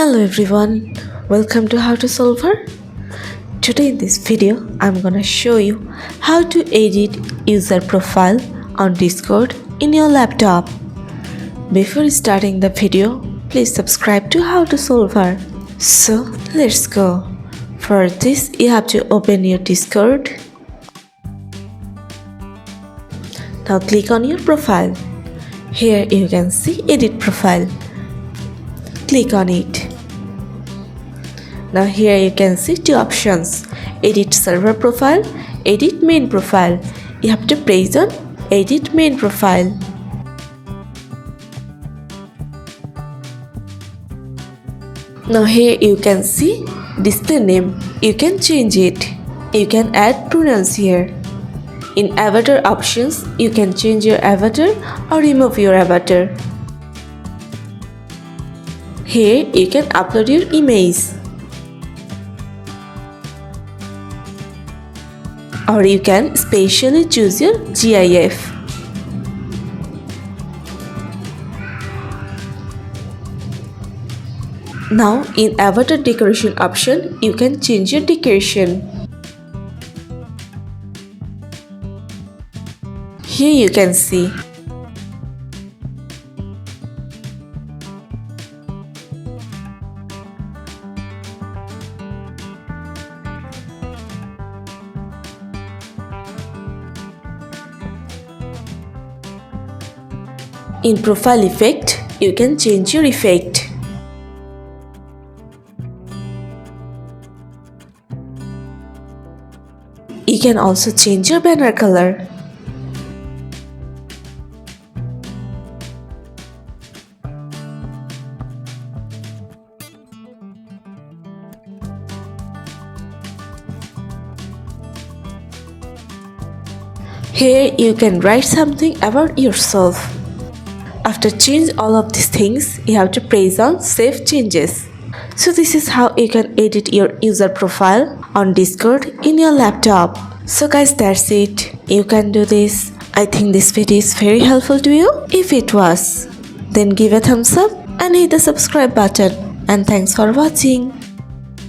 Hello everyone, welcome to How to Solver. Today in this video, I'm gonna show you how to edit user profile on Discord in your laptop. Before starting the video, please subscribe to How to Solver. So let's go. For this, you have to open your Discord. Now click on your profile. Here you can see edit profile. Click on it. Now here you can see two options: edit server profile, edit main profile. You have to press on edit main profile. Now here you can see display name. You can change it. You can add pronouns here. In avatar options, you can change your avatar or remove your avatar. Here you can upload your image. Or you can specially choose your GIF. Now in avatar decoration option, you can change your decoration. Here you can see in profile effect, you can change your effect. You can also change your banner color. Here you can write something about yourself. After change all of these things, you have to press on Save Changes. So this is how you can edit your user profile on Discord in your laptop. So guys, that's it. You can do this. I think this video is very helpful to you. If it was, then give a thumbs up and hit the subscribe button. And thanks for watching.